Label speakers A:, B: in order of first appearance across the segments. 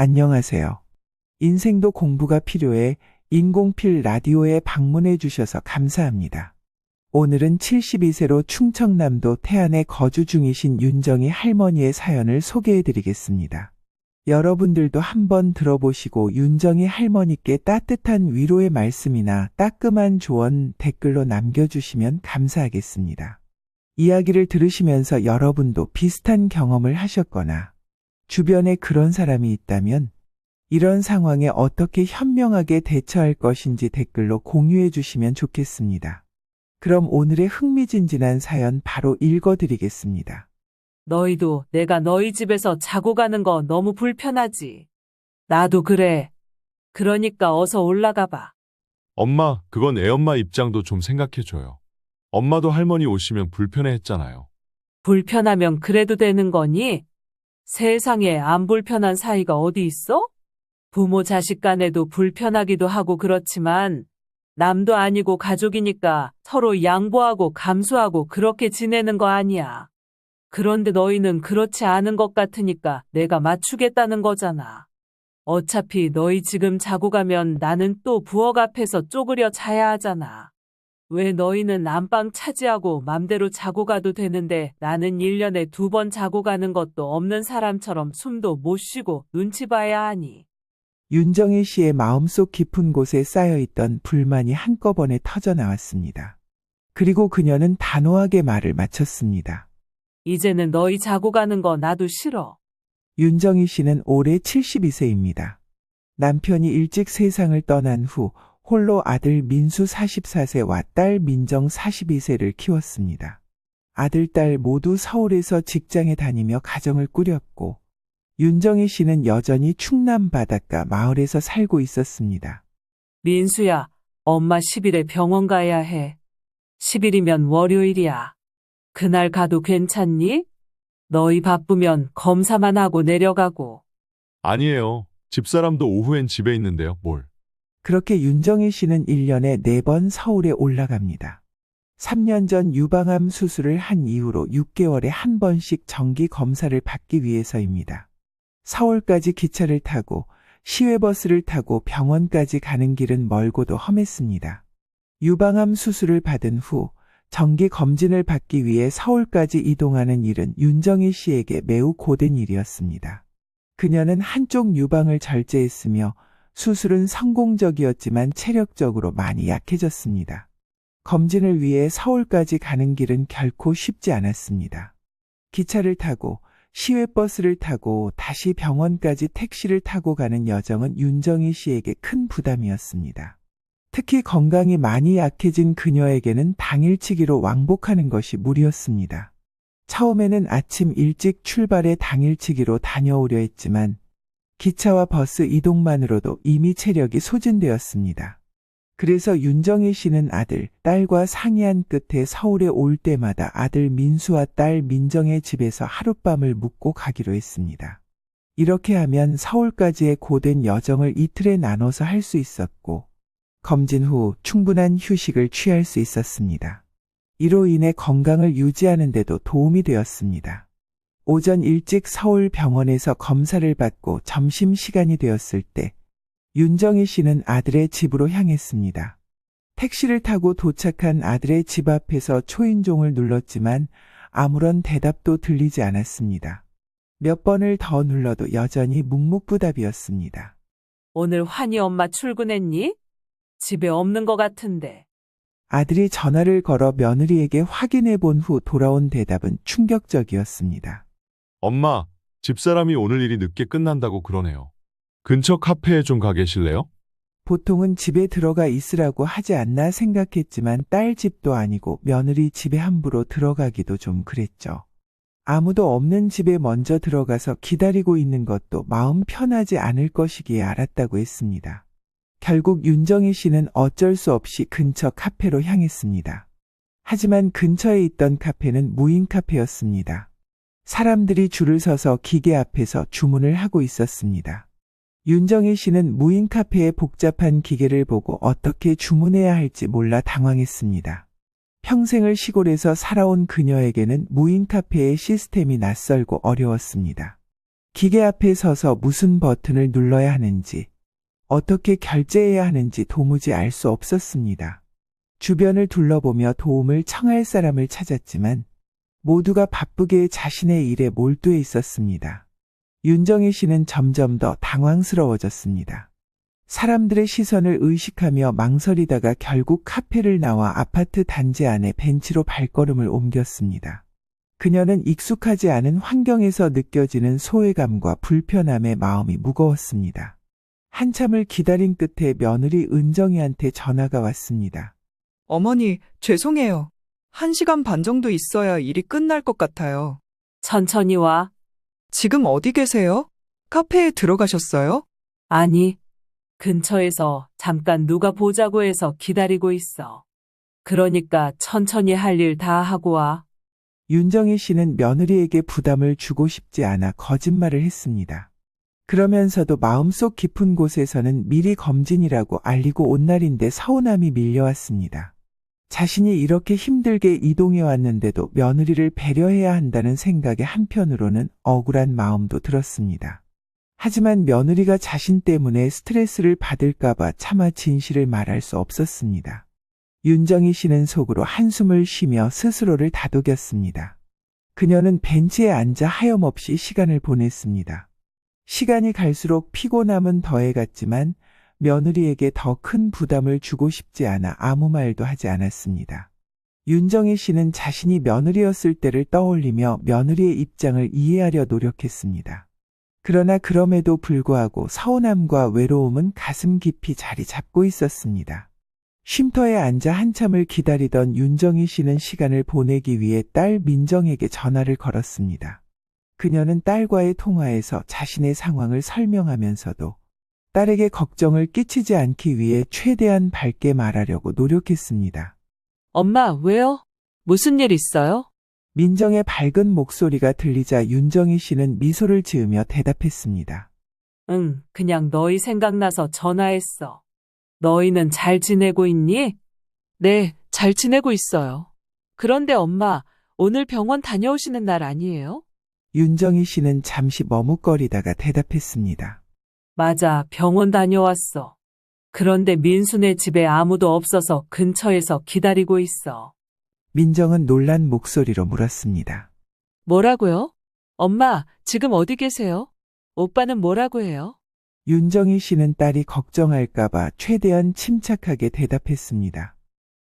A: 안녕하세요. 인생도 공부가 필요해 인공필 라디오에 방문해 주셔서 감사합니다. 오늘은 72세로 충청남도 태안에 거주 중이신 윤정희 할머니의 사연을 소개해 드리겠습니다. 여러분들도 한번 들어보시고 윤정희 할머니께 따뜻한 위로의 말씀이나 따끔한 조언 댓글로 남겨주시면 감사하겠습니다. 이야기를 들으시면서 여러분도 비슷한 경험을 하셨거나 주변에 그런 사람이 있다면 이런 상황에 어떻게 현명하게 대처할 것인지 댓글로 공유해 주시면 좋겠습니다. 그럼 오늘의 흥미진진한 사연 바로 읽어드리겠습니다.
B: 너희도 내가 너희 집에서 자고 가는 거 너무 불편하지? 나도 그래. 그러니까 어서 올라가 봐.
C: 엄마, 그건 애엄마 입장도 좀 생각해줘요. 엄마도 할머니 오시면 불편해 했잖아요.
B: 불편하면 그래도 되는 거니? 세상에 안 불편한 사이가 어디 있어? 부모 자식 간에도 불편하기도 하고 그렇지만 남도 아니고 가족이니까 서로 양보하고 감수하고 그렇게 지내는 거 아니야. 그런데 너희는 그렇지 않은 것 같으니까 내가 맞추겠다는 거잖아. 어차피 너희 지금 자고 가면 나는 또 부엌 앞에서 쪼그려 자야 하잖아. 왜 너희는 안방 차지하고 맘대로 자고 가도 되는데 나는 1년에 2번 자고 가는 것도 없는 사람처럼 숨도 못 쉬고 눈치 봐야 하니.
A: 윤정희 씨의 마음속 깊은 곳에 쌓여있던 불만이 한꺼번에 터져 나왔습니다. 그리고 그녀는 단호하게 말을 마쳤습니다.
B: 이제는 너희 자고 가는 거 나도 싫어.
A: 윤정희 씨는 올해 72세입니다. 남편이 일찍 세상을 떠난 후 홀로 아들 민수 44세와 딸 민정 42세를 키웠습니다. 아들, 딸 모두 서울에서 직장에 다니며 가정을 꾸렸고 윤정희 씨는 여전히 충남 바닷가 마을에서 살고 있었습니다.
B: 민수야, 엄마 10일에 병원 가야 해. 10일이면 월요일이야. 그날 가도 괜찮니? 너희 바쁘면 검사만 하고 내려가고.
C: 아니에요. 집사람도 오후엔 집에 있는데요, 뭘.
A: 그렇게 윤정희 씨는 1년에 4번 서울에 올라갑니다. 3년 전 유방암 수술을 한 이후로 6개월에 한 번씩 정기 검사를 받기 위해서입니다. 서울까지 기차를 타고 시외버스를 타고 병원까지 가는 길은 멀고도 험했습니다. 유방암 수술을 받은 후 정기 검진을 받기 위해 서울까지 이동하는 일은 윤정희 씨에게 매우 고된 일이었습니다. 그녀는 한쪽 유방을 절제했으며 수술은 성공적이었지만 체력적으로 많이 약해졌습니다. 검진을 위해 서울까지 가는 길은 결코 쉽지 않았습니다. 기차를 타고 시외버스를 타고 다시 병원까지 택시를 타고 가는 여정은 윤정희 씨에게 큰 부담이었습니다. 특히 건강이 많이 약해진 그녀에게는 당일치기로 왕복하는 것이 무리였습니다. 처음에는 아침 일찍 출발해 당일치기로 다녀오려 했지만 기차와 버스 이동만으로도 이미 체력이 소진되었습니다. 그래서 윤정희 씨는 아들, 딸과 상의한 끝에 서울에 올 때마다 아들 민수와 딸 민정의 집에서 하룻밤을 묵고 가기로 했습니다. 이렇게 하면 서울까지의 고된 여정을 이틀에 나눠서 할 수 있었고 검진 후 충분한 휴식을 취할 수 있었습니다. 이로 인해 건강을 유지하는 데도 도움이 되었습니다. 오전 일찍 서울 병원에서 검사를 받고 점심시간이 되었을 때 윤정희 씨는 아들의 집으로 향했습니다. 택시를 타고 도착한 아들의 집 앞에서 초인종을 눌렀지만 아무런 대답도 들리지 않았습니다. 몇 번을 더 눌러도 여전히 묵묵부답이었습니다.
B: 오늘 환희 엄마 출근했니? 집에 없는 것 같은데.
A: 아들이 전화를 걸어 며느리에게 확인해 본 후 돌아온 대답은 충격적이었습니다.
C: 엄마, 집사람이 오늘 일이 늦게 끝난다고 그러네요. 근처 카페에 좀 가 계실래요?
A: 보통은 집에 들어가 있으라고 하지 않나 생각했지만 딸 집도 아니고 며느리 집에 함부로 들어가기도 좀 그랬죠. 아무도 없는 집에 먼저 들어가서 기다리고 있는 것도 마음 편하지 않을 것이기에 알았다고 했습니다. 결국 윤정희 씨는 어쩔 수 없이 근처 카페로 향했습니다. 하지만 근처에 있던 카페는 무인 카페였습니다. 사람들이 줄을 서서 기계 앞에서 주문을 하고 있었습니다. 윤정희 씨는 무인 카페의 복잡한 기계를 보고 어떻게 주문해야 할지 몰라 당황했습니다. 평생을 시골에서 살아온 그녀에게는 무인 카페의 시스템이 낯설고 어려웠습니다. 기계 앞에 서서 무슨 버튼을 눌러야 하는지, 어떻게 결제해야 하는지 도무지 알 수 없었습니다. 주변을 둘러보며 도움을 청할 사람을 찾았지만 모두가 바쁘게 자신의 일에 몰두해 있었습니다. 윤정희 씨는 점점 더 당황스러워졌습니다. 사람들의 시선을 의식하며 망설이다가 결국 카페를 나와 아파트 단지 안에 벤치로 발걸음을 옮겼습니다. 그녀는 익숙하지 않은 환경에서 느껴지는 소외감과 불편함에 마음이 무거웠습니다. 한참을 기다린 끝에 며느리 은정이한테 전화가 왔습니다.
D: 어머니, 죄송해요. 1시간 반 정도 있어야 일이 끝날 것 같아요.
B: 천천히 와.
D: 지금 어디 계세요? 카페에 들어가셨어요?
B: 아니, 근처에서 잠깐 누가 보자고 해서 기다리고 있어. 그러니까 천천히 할 일 다 하고 와.
A: 윤정희 씨는 며느리에게 부담을 주고 싶지 않아 거짓말을 했습니다. 그러면서도 마음속 깊은 곳에서는 미리 검진이라고 알리고 온 날인데 서운함이 밀려왔습니다. 자신이 이렇게 힘들게 이동해 왔는데도 며느리를 배려해야 한다는 생각에 한편으로는 억울한 마음도 들었습니다. 하지만 며느리가 자신 때문에 스트레스를 받을까봐 차마 진실을 말할 수 없었습니다. 윤정희 씨는 속으로 한숨을 쉬며 스스로를 다독였습니다. 그녀는 벤치에 앉아 하염없이 시간을 보냈습니다. 시간이 갈수록 피곤함은 더해갔지만 며느리에게 더 큰 부담을 주고 싶지 않아 아무 말도 하지 않았습니다. 윤정희 씨는 자신이 며느리였을 때를 떠올리며 며느리의 입장을 이해하려 노력했습니다. 그러나 그럼에도 불구하고 서운함과 외로움은 가슴 깊이 자리 잡고 있었습니다. 쉼터에 앉아 한참을 기다리던 윤정희 씨는 시간을 보내기 위해 딸 민정에게 전화를 걸었습니다. 그녀는 딸과의 통화에서 자신의 상황을 설명하면서도 딸에게 걱정을 끼치지 않기 위해 최대한 밝게 말하려고 노력했습니다.
B: 엄마, 왜요? 무슨 일 있어요?
A: 민정의 밝은 목소리가 들리자 윤정희 씨는 미소를 지으며 대답했습니다.
B: 응, 그냥 너희 생각나서 전화했어. 너희는 잘 지내고 있니? 네, 잘 지내고 있어요. 그런데 엄마, 오늘 병원 다녀오시는 날 아니에요?
A: 윤정희 씨는 잠시 머뭇거리다가 대답했습니다.
B: 맞아, 병원 다녀왔어. 그런데 민수네 집에 아무도 없어서 근처에서 기다리고 있어.
A: 민정은 놀란 목소리로 물었습니다.
B: 뭐라고요? 엄마, 지금 어디 계세요? 오빠는 뭐라고 해요?
A: 윤정희 씨는 딸이 걱정할까봐 최대한 침착하게 대답했습니다.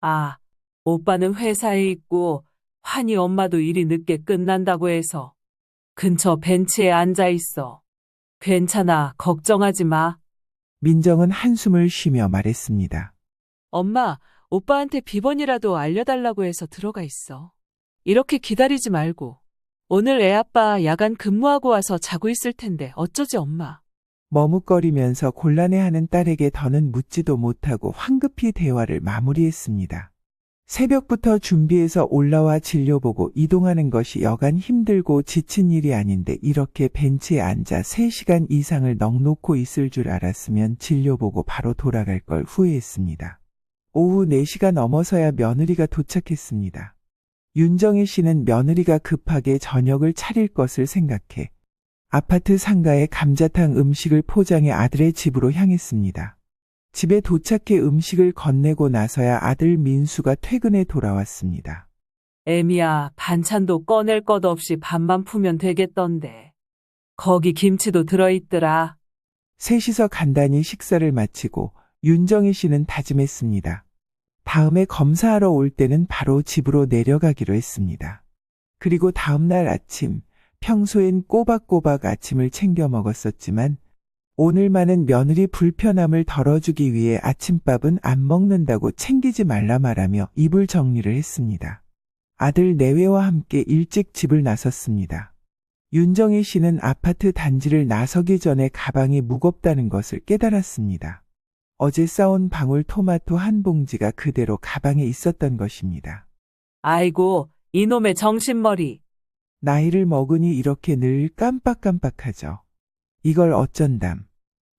B: 아, 오빠는 회사에 있고 환희 엄마도 일이 늦게 끝난다고 해서 근처 벤치에 앉아 있어. 괜찮아, 걱정하지 마.
A: 민정은 한숨을 쉬며 말했습니다.
B: 엄마, 오빠한테 비번이라도 알려달라고 해서 들어가 있어. 이렇게 기다리지 말고. 오늘 애아빠 야간 근무하고 와서 자고 있을 텐데 어쩌지 엄마.
A: 머뭇거리면서 곤란해하는 딸에게 더는 묻지도 못하고 황급히 대화를 마무리했습니다. 새벽부터 준비해서 올라와 진료보고 이동하는 것이 여간 힘들고 지친 일이 아닌데 이렇게 벤치에 앉아 3시간 이상을 넋놓고 있을 줄 알았으면 진료보고 바로 돌아갈 걸 후회했습니다. 오후 4시가 넘어서야 며느리가 도착했습니다. 윤정희 씨는 며느리가 급하게 저녁을 차릴 것을 생각해 아파트 상가에 감자탕 음식을 포장해 아들의 집으로 향했습니다. 집에 도착해 음식을 건네고 나서야 아들 민수가 퇴근해 돌아왔습니다.
B: 애미야, 반찬도 꺼낼 것 없이 밥만 푸면 되겠던데. 거기 김치도 들어있더라.
A: 셋이서 간단히 식사를 마치고 윤정희 씨는 다짐했습니다. 다음에 검사하러 올 때는 바로 집으로 내려가기로 했습니다. 그리고 다음날 아침, 평소엔 꼬박꼬박 아침을 챙겨 먹었었지만 오늘만은 며느리 불편함을 덜어주기 위해 아침밥은 안 먹는다고 챙기지 말라 말하며 이불 정리를 했습니다. 아들 내외와 함께 일찍 집을 나섰습니다. 윤정희 씨는 아파트 단지를 나서기 전에 가방이 무겁다는 것을 깨달았습니다. 어제 싸온 방울토마토 한 봉지가 그대로 가방에 있었던 것입니다.
B: 아이고, 이놈의 정신머리.
A: 나이를 먹으니 이렇게 늘 깜빡깜빡하죠. 이걸 어쩐담.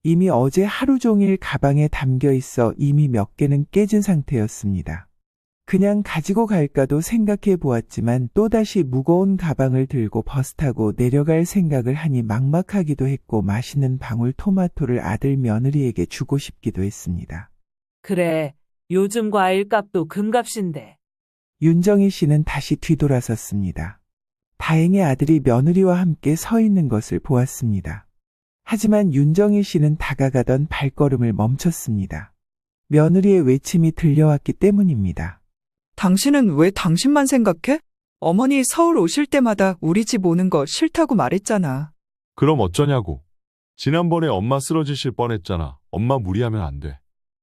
A: 이미 어제 하루 종일 가방에 담겨 있어 이미 몇 개는 깨진 상태였습니다. 그냥 가지고 갈까도 생각해 보았지만 또다시 무거운 가방을 들고 버스 타고 내려갈 생각을 하니 막막하기도 했고 맛있는 방울토마토를 아들 며느리에게 주고 싶기도 했습니다.
B: 그래, 요즘 과일값도 금값인데.
A: 윤정희 씨는 다시 뒤돌아섰습니다. 다행히 아들이 며느리와 함께 서 있는 것을 보았습니다. 하지만 윤정희 씨는 다가가던 발걸음을 멈췄습니다. 며느리의 외침이 들려왔기 때문입니다.
D: 당신은 왜 당신만 생각해? 어머니 서울 오실 때마다 우리 집 오는 거 싫다고 말했잖아.
C: 그럼 어쩌냐고. 지난번에 엄마 쓰러지실 뻔했잖아. 엄마 무리하면 안 돼.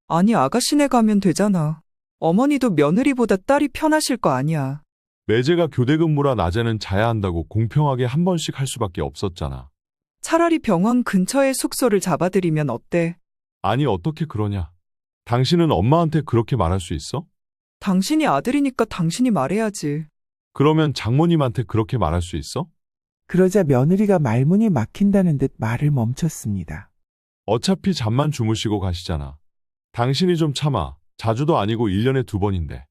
D: 아니, 아가씨네 가면 되잖아. 어머니도 며느리보다 딸이 편하실 거 아니야.
C: 매제가 교대 근무라 낮에는 자야 한다고 공평하게 한 번씩 할 수밖에 없었잖아.
D: 차라리 병원 근처에 숙소를 잡아드리면 어때?
C: 아니 어떻게 그러냐. 당신은 엄마한테 그렇게 말할 수 있어?
D: 당신이 아들이니까 당신이 말해야지.
C: 그러면 장모님한테 그렇게 말할 수 있어?
A: 그러자 며느리가 말문이 막힌다는 듯 말을 멈췄습니다.
C: 어차피 잠만 주무시고 가시잖아. 당신이 좀 참아. 자주도 아니고 1년에 2번인데.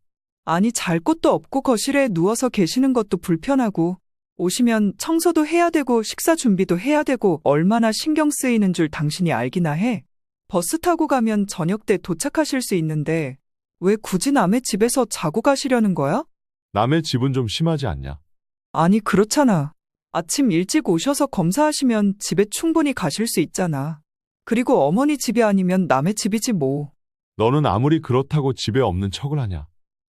D: 아니, 잘 곳도 없고 거실에 누워서 계시는 것도 불편하고, 오시면 청소도 해야 되고 식사 준비도 해야 되고 얼마나 신경 쓰이는 줄 당신이 알기나 해. 버스 타고 가면 저녁 때 도착하실 수 있는데 왜 굳이 남의 집에서 자고 가시려는 거야?
C: 남의 집은 좀 심하지 않냐?
D: 아니, 그렇잖아. 아침 일찍 오셔서 검사하시면 집에 충분히 가실 수 있잖아. 그리고 어머니 집이 아니면 남의 집이지 뭐.
C: 너는 아무리 그렇다고 집에 없는 척을 하냐?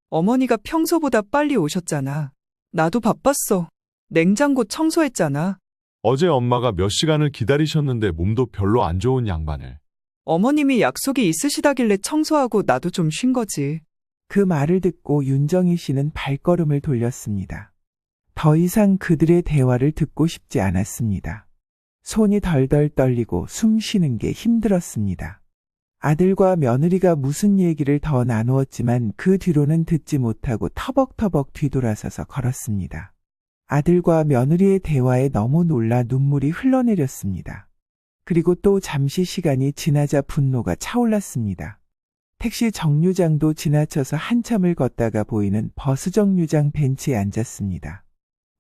D: 어머니가 평소보다 빨리 오셨잖아. 나도 바빴어. 냉장고 청소했잖아.
C: 어제 엄마가 몇 시간을 기다리셨는데 몸도 별로 안 좋은 양반을.
D: 어머님이 약속이 있으시다길래 청소하고 나도 좀 쉰 거지.
A: 그 말을 듣고 윤정희 씨는 발걸음을 돌렸습니다. 더 이상 그들의 대화를 듣고 싶지 않았습니다. 손이 덜덜 떨리고 숨 쉬는 게 힘들었습니다. 아들과 며느리가 무슨 얘기를 더 나누었지만 그 뒤로는 듣지 못하고 터벅터벅 뒤돌아서서 걸었습니다. 아들과 며느리의 대화에 너무 놀라 눈물이 흘러내렸습니다. 그리고 또 잠시 시간이 지나자 분노가 차올랐습니다. 택시 정류장도 지나쳐서 한참을 걷다가 보이는 버스 정류장 벤치에 앉았습니다.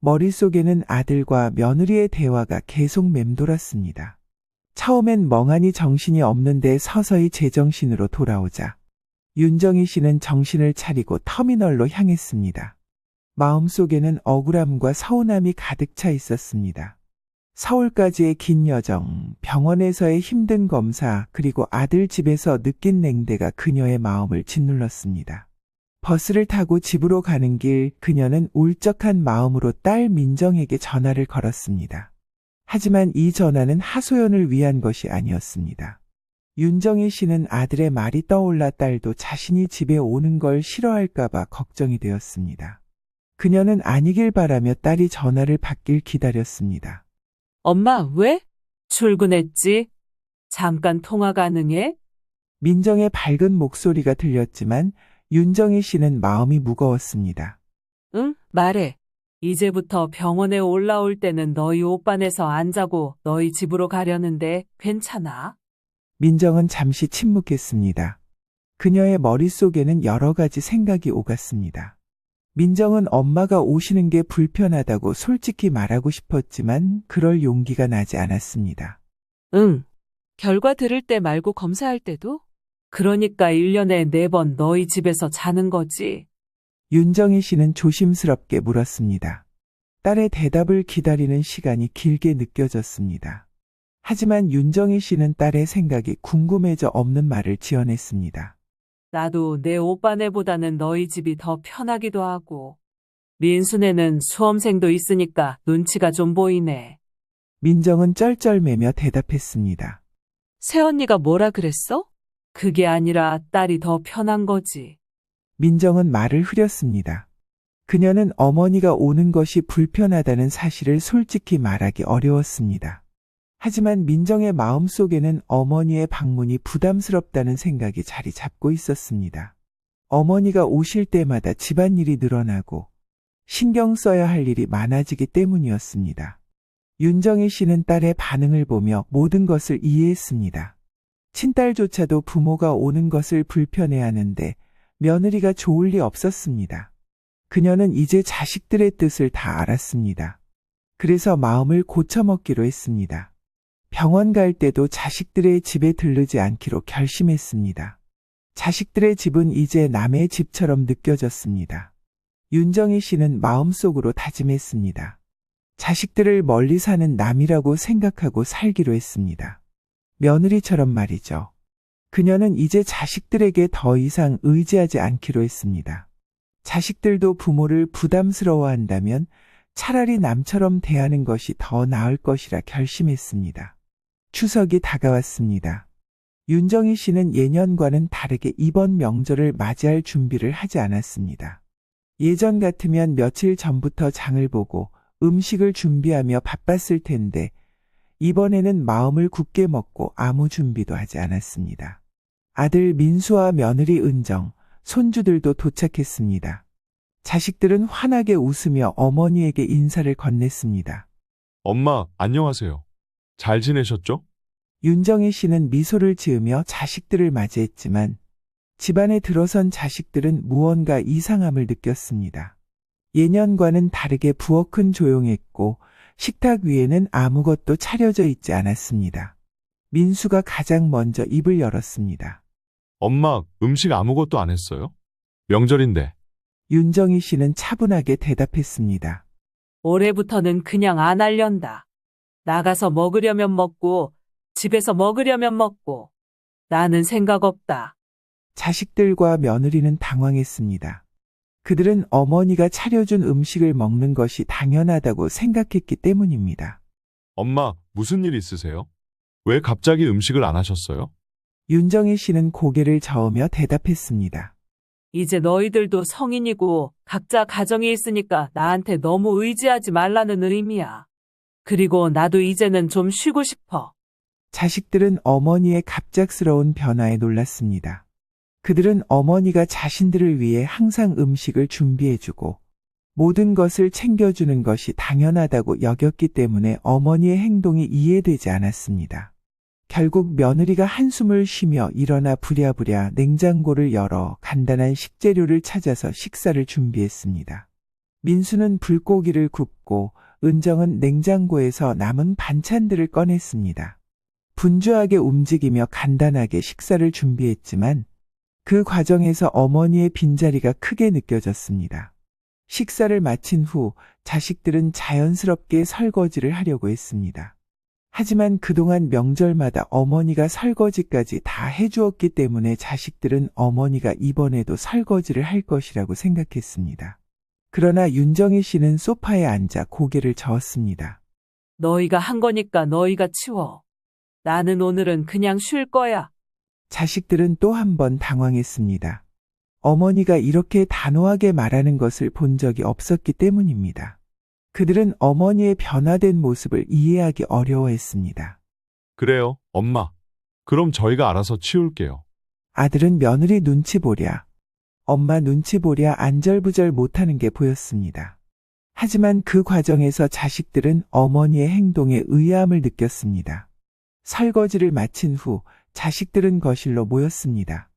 A: 머릿속에는 아들과 며느리의 대화가 계속 맴돌았습니다. 처음엔 멍하니 정신이 없는데 서서히 제정신으로 돌아오자 윤정희 씨는 정신을 차리고 터미널로 향했습니다. 마음속에는 억울함과 서운함이 가득 차 있었습니다. 서울까지의 긴 여정, 병원에서의 힘든 검사, 그리고 아들 집에서 느낀 냉대가 그녀의 마음을 짓눌렀습니다. 버스를 타고 집으로 가는 길, 그녀는 울적한 마음으로 딸 민정에게 전화를 걸었습니다. 하지만 이 전화는 하소연을 위한 것이 아니었습니다. 윤정희 씨는 아들의 말이 떠올라 딸도 자신이 집에 오는 걸 싫어할까봐 걱정이 되었습니다. 그녀는 아니길 바라며 딸이 전화를 받길 기다렸습니다.
B: 엄마, 왜? 출근했지? 잠깐 통화 가능해?
A: 민정의 밝은 목소리가 들렸지만 윤정희 씨는 마음이 무거웠습니다.
B: 응, 말해. 이제부터 병원에 올라올 때는 너희 오빠네서 안 자고 너희 집으로 가려는데 괜찮아?
A: 민정은 잠시 침묵했습니다. 그녀의 머릿속에는 여러 가지 생각이 오갔습니다. 민정은 엄마가 오시는 게 불편하다고 솔직히 말하고 싶었지만 그럴 용기가 나지 않았습니다.
B: 응. 결과 들을 때 말고 검사할 때도? 그러니까 1년에 4번 너희 집에서 자는 거지.
A: 윤정희 씨는 조심스럽게 물었습니다. 딸의 대답을 기다리는 시간이 길게 느껴졌습니다. 하지만 윤정희 씨는 딸의 생각이 궁금해져 없는 말을 지어냈습니다.
B: 나도 내 오빠네보다는 너희 집이 더 편하기도 하고. 민수네는 수험생도 있으니까 눈치가 좀 보이네.
A: 민정은 쩔쩔매며 대답했습니다.
B: 새언니가 뭐라 그랬어? 그게 아니라 딸이 더 편한 거지.
A: 민정은 말을 흐렸습니다. 그녀는 어머니가 오는 것이 불편하다는 사실을 솔직히 말하기 어려웠습니다. 하지만 민정의 마음속에는 어머니의 방문이 부담스럽다는 생각이 자리 잡고 있었습니다. 어머니가 오실 때마다 집안일이 늘어나고 신경 써야 할 일이 많아지기 때문이었습니다. 윤정희 씨는 딸의 반응을 보며 모든 것을 이해했습니다. 친딸조차도 부모가 오는 것을 불편해하는데 며느리가 좋을 리 없었습니다. 그녀는 이제 자식들의 뜻을 다 알았습니다. 그래서 마음을 고쳐먹기로 했습니다. 병원 갈 때도 자식들의 집에 들르지 않기로 결심했습니다. 자식들의 집은 이제 남의 집처럼 느껴졌습니다. 윤정희 씨는 마음속으로 다짐했습니다. 자식들을 멀리 사는 남이라고 생각하고 살기로 했습니다. 며느리처럼 말이죠. 그녀는 이제 자식들에게 더 이상 의지하지 않기로 했습니다. 자식들도 부모를 부담스러워한다면 차라리 남처럼 대하는 것이 더 나을 것이라 결심했습니다. 추석이 다가왔습니다. 윤정희 씨는 예년과는 다르게 이번 명절을 맞이할 준비를 하지 않았습니다. 예전 같으면 며칠 전부터 장을 보고 음식을 준비하며 바빴을 텐데 이번에는 마음을 굳게 먹고 아무 준비도 하지 않았습니다. 아들 민수와 며느리 은정, 손주들도 도착했습니다. 자식들은 환하게 웃으며 어머니에게 인사를 건넸습니다.
C: 엄마, 안녕하세요. 잘 지내셨죠?
A: 윤정희 씨는 미소를 지으며 자식들을 맞이했지만 집안에 들어선 자식들은 무언가 이상함을 느꼈습니다. 예년과는 다르게 부엌은 조용했고 식탁 위에는 아무것도 차려져 있지 않았습니다. 민수가 가장 먼저 입을 열었습니다.
C: 엄마, 음식 아무것도 안 했어요? 명절인데.
A: 윤정희 씨는 차분하게 대답했습니다.
B: 올해부터는 그냥 안 할련다. 나가서 먹으려면 먹고 집에서 먹으려면 먹고 나는 생각 없다.
A: 자식들과 며느리는 당황했습니다. 그들은 어머니가 차려준 음식을 먹는 것이 당연하다고 생각했기 때문입니다.
C: 엄마, 무슨 일 있으세요? 왜 갑자기 음식을 안 하셨어요?
A: 윤정희 씨는 고개를 저으며 대답했습니다.
B: 이제 너희들도 성인이고 각자 가정이 있으니까 나한테 너무 의지하지 말라는 의미야. 그리고 나도 이제는 좀 쉬고 싶어.
A: 자식들은 어머니의 갑작스러운 변화에 놀랐습니다. 그들은 어머니가 자신들을 위해 항상 음식을 준비해주고 모든 것을 챙겨주는 것이 당연하다고 여겼기 때문에 어머니의 행동이 이해되지 않았습니다. 결국 며느리가 한숨을 쉬며 일어나 부랴부랴 냉장고를 열어 간단한 식재료를 찾아서 식사를 준비했습니다. 민수는 불고기를 굽고 은정은 냉장고에서 남은 반찬들을 꺼냈습니다. 분주하게 움직이며 간단하게 식사를 준비했지만 그 과정에서 어머니의 빈자리가 크게 느껴졌습니다. 식사를 마친 후 자식들은 자연스럽게 설거지를 하려고 했습니다. 하지만 그동안 명절마다 어머니가 설거지까지 다 해주었기 때문에 자식들은 어머니가 이번에도 설거지를 할 것이라고 생각했습니다. 그러나 윤정희 씨는 소파에 앉아 고개를 저었습니다.
B: 너희가 한 거니까 너희가 치워. 나는 오늘은 그냥 쉴 거야.
A: 자식들은 또 한 번 당황했습니다. 어머니가 이렇게 단호하게 말하는 것을 본 적이 없었기 때문입니다. 그들은 어머니의 변화된 모습을 이해하기 어려워했습니다.
C: 그래요, 엄마. 그럼 저희가 알아서 치울게요.
A: 아들은 며느리 눈치 보랴, 엄마 눈치 보랴 안절부절 못하는 게 보였습니다. 하지만 그 과정에서 자식들은 어머니의 행동에 의아함을 느꼈습니다. 설거지를 마친 후 자식들은 거실로 모였습니다.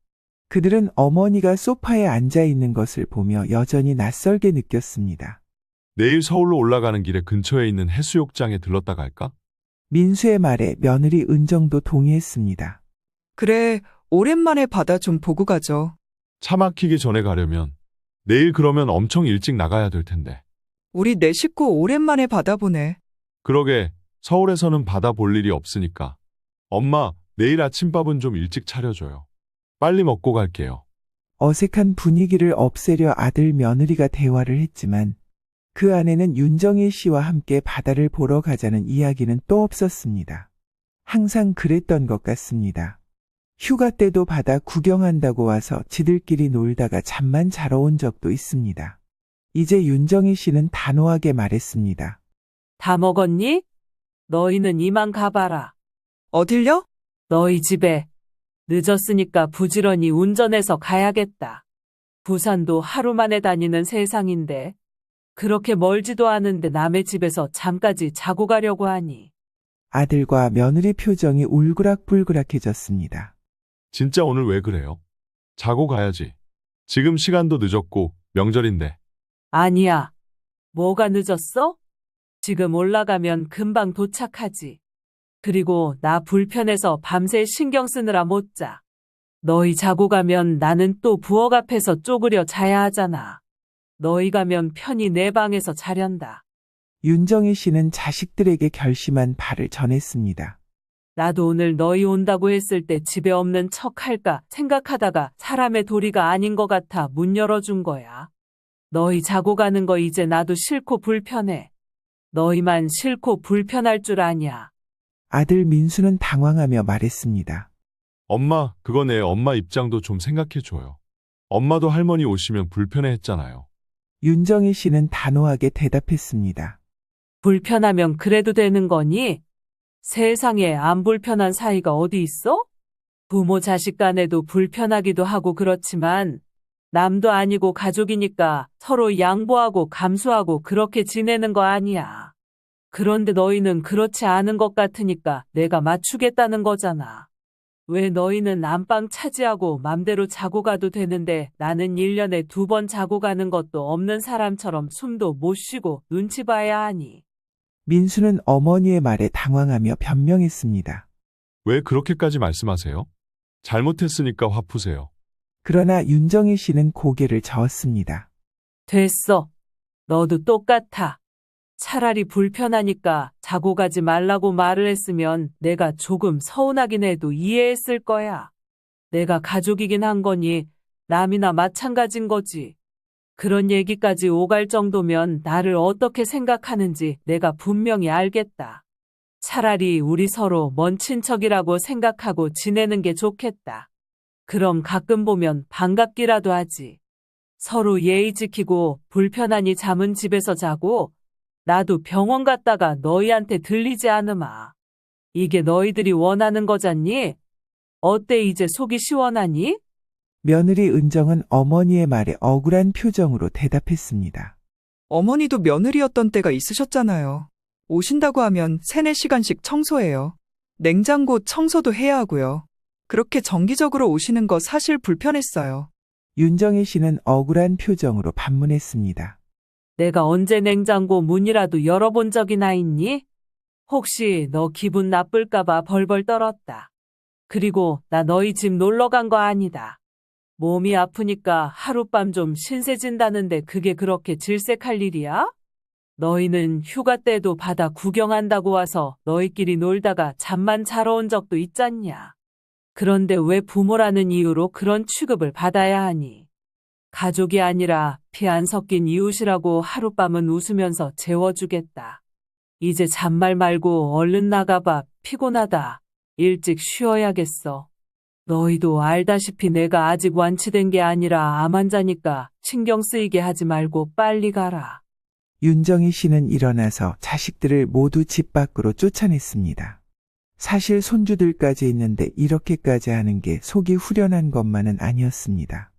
A: 그들은 어머니가 소파에 앉아 있는 것을 보며 여전히 낯설게 느꼈습니다.
C: 내일 서울로 올라가는 길에 근처에 있는 해수욕장에 들렀다 갈까?
A: 민수의 말에 며느리 은정도 동의했습니다.
D: 그래, 오랜만에 바다 좀 보고 가죠.
C: 차 막히기 전에 가려면 내일 그러면 엄청 일찍 나가야 될 텐데.
D: 우리 네 식구 오랜만에 바다 보네.
C: 그러게, 서울에서는 바다 볼 일이 없으니까. 엄마, 내일 아침밥은 좀 일찍 차려줘요. 빨리 먹고 갈게요.
A: 어색한 분위기를 없애려 아들 며느리가 대화를 했지만 그 안에는 윤정희 씨와 함께 바다를 보러 가자는 이야기는 또 없었습니다. 항상 그랬던 것 같습니다. 휴가 때도 바다 구경한다고 와서 지들끼리 놀다가 잠만 자러 온 적도 있습니다. 이제 윤정희 씨는 단호하게 말했습니다.
B: 다 먹었니? 너희는 이만 가봐라.
D: 어딜요?
B: 너희 집에. 늦었으니까 부지런히 운전해서 가야겠다. 부산도 하루 만에 다니는 세상인데 그렇게 멀지도 않은데 남의 집에서 잠까지 자고 가려고 하니.
A: 아들과 며느리 표정이 울그락불그락해졌습니다.
C: 진짜 오늘 왜 그래요? 자고 가야지. 지금 시간도 늦었고 명절인데.
B: 아니야. 뭐가 늦었어? 지금 올라가면 금방 도착하지. 그리고 나 불편해서 밤새 신경 쓰느라 못 자. 너희 자고 가면 나는 또 부엌 앞에서 쪼그려 자야 하잖아. 너희 가면 편히 내 방에서 자련다.
A: 윤정희 씨는 자식들에게 결심한 바를 전했습니다.
B: 나도 오늘 너희 온다고 했을 때 집에 없는 척 할까 생각하다가 사람의 도리가 아닌 것 같아 문 열어준 거야. 너희 자고 가는 거 이제 나도 싫고 불편해. 너희만 싫고 불편할 줄 아냐.
A: 아들 민수는 당황하며 말했습니다.
C: 엄마, 그건 애 엄마 입장도 좀 생각해줘요. 엄마도 할머니 오시면 불편해 했잖아요.
A: 윤정희 씨는 단호하게 대답했습니다.
B: 불편하면 그래도 되는 거니? 세상에 안 불편한 사이가 어디 있어? 부모 자식 간에도 불편하기도 하고 그렇지만 남도 아니고 가족이니까 서로 양보하고 감수하고 그렇게 지내는 거 아니야. 그런데 너희는 그렇지 않은 것 같으니까 내가 맞추겠다는 거잖아. 왜 너희는 안방 차지하고 맘대로 자고 가도 되는데 나는 1년에 2번 자고 가는 것도 없는 사람처럼 숨도 못 쉬고 눈치 봐야 하니.
A: 민수는 어머니의 말에 당황하며 변명했습니다.
C: 왜 그렇게까지 말씀하세요? 잘못했으니까 화 푸세요.
A: 그러나 윤정희 씨는 고개를 저었습니다.
B: 됐어. 너도 똑같아. 차라리 불편하니까 자고 가지 말라고 말을 했으면 내가 조금 서운하긴 해도 이해했을 거야. 내가 가족이긴 한 거니 남이나 마찬가지인 거지. 그런 얘기까지 오갈 정도면 나를 어떻게 생각하는지 내가 분명히 알겠다. 차라리 우리 서로 먼 친척이라고 생각하고 지내는 게 좋겠다. 그럼 가끔 보면 반갑기라도 하지. 서로 예의 지키고 불편하니 잠은 집에서 자고 나도 병원 갔다가 너희한테 들리지 않으마. 이게 너희들이 원하는 거잖니? 어때 이제 속이 시원하니?
A: 며느리 은정은 어머니의 말에 억울한 표정으로 대답했습니다.
D: 어머니도 며느리였던 때가 있으셨잖아요. 오신다고 하면 3-4시간씩 청소해요. 냉장고 청소도 해야 하고요. 그렇게 정기적으로 오시는 거 사실 불편했어요.
A: 윤정희 씨는 억울한 표정으로 반문했습니다.
B: 내가 언제 냉장고 문이라도 열어본 적이나 있니? 혹시 너 기분 나쁠까봐 벌벌 떨었다. 그리고 나 너희 집 놀러 간 거 아니다. 몸이 아프니까 하룻밤 좀 신세진다는데 그게 그렇게 질색할 일이야? 너희는 휴가 때도 바다 구경한다고 와서 너희끼리 놀다가 잠만 자러 온 적도 있잖냐. 그런데 왜 부모라는 이유로 그런 취급을 받아야 하니? 가족이 아니라 피 안 섞인 이웃이라고 하룻밤은 웃으면서 재워주겠다. 이제 잔말 말고 얼른 나가봐. 피곤하다. 일찍 쉬어야겠어. 너희도 알다시피 내가 아직 완치된 게 아니라 암 환자니까 신경 쓰이게 하지 말고 빨리 가라.
A: 윤정희 씨는 일어나서 자식들을 모두 집 밖으로 쫓아냈습니다. 사실 손주들까지 있는데 이렇게까지 하는 게 속이 후련한 것만은 아니었습니다.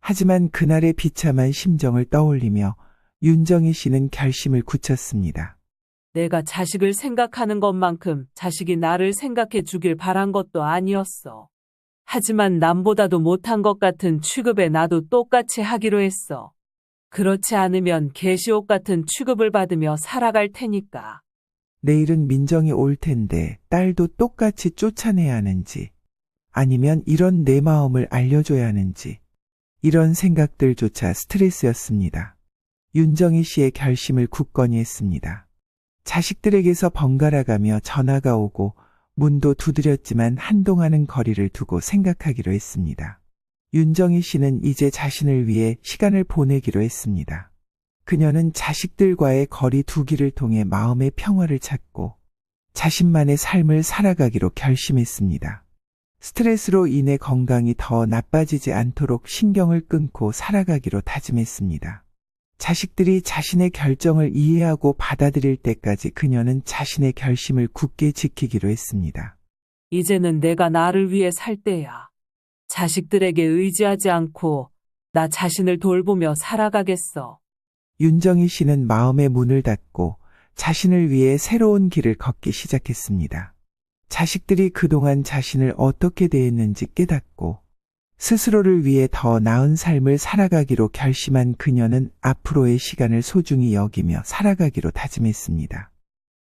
A: 하지만 그날의 비참한 심정을 떠올리며 윤정희 씨는 결심을 굳혔습니다.
B: 내가 자식을 생각하는 것만큼 자식이 나를 생각해 주길 바란 것도 아니었어. 하지만 남보다도 못한 것 같은 취급에 나도 똑같이 하기로 했어. 그렇지 않으면 계시옥 같은 취급을 받으며 살아갈 테니까.
A: 내일은 민정이 올 텐데 딸도 똑같이 쫓아내야 하는지 아니면 이런 내 마음을 알려줘야 하는지 이런 생각들조차 스트레스였습니다. 윤정희 씨의 결심을 굳건히 했습니다. 자식들에게서 번갈아가며 전화가 오고 문도 두드렸지만 한동안은 거리를 두고 생각하기로 했습니다. 윤정희 씨는 이제 자신을 위해 시간을 보내기로 했습니다. 그녀는 자식들과의 거리 두기를 통해 마음의 평화를 찾고 자신만의 삶을 살아가기로 결심했습니다. 스트레스로 인해 건강이 더 나빠지지 않도록 신경을 끊고 살아가기로 다짐했습니다. 자식들이 자신의 결정을 이해하고 받아들일 때까지 그녀는 자신의 결심을 굳게 지키기로 했습니다.
B: 이제는 내가 나를 위해 살 때야. 자식들에게 의지하지 않고 나 자신을 돌보며 살아가겠어.
A: 윤정희 씨는 마음의 문을 닫고 자신을 위해 새로운 길을 걷기 시작했습니다. 자식들이 그동안 자신을 어떻게 대했는지 깨닫고 스스로를 위해 더 나은 삶을 살아가기로 결심한 그녀는 앞으로의 시간을 소중히 여기며 살아가기로 다짐했습니다.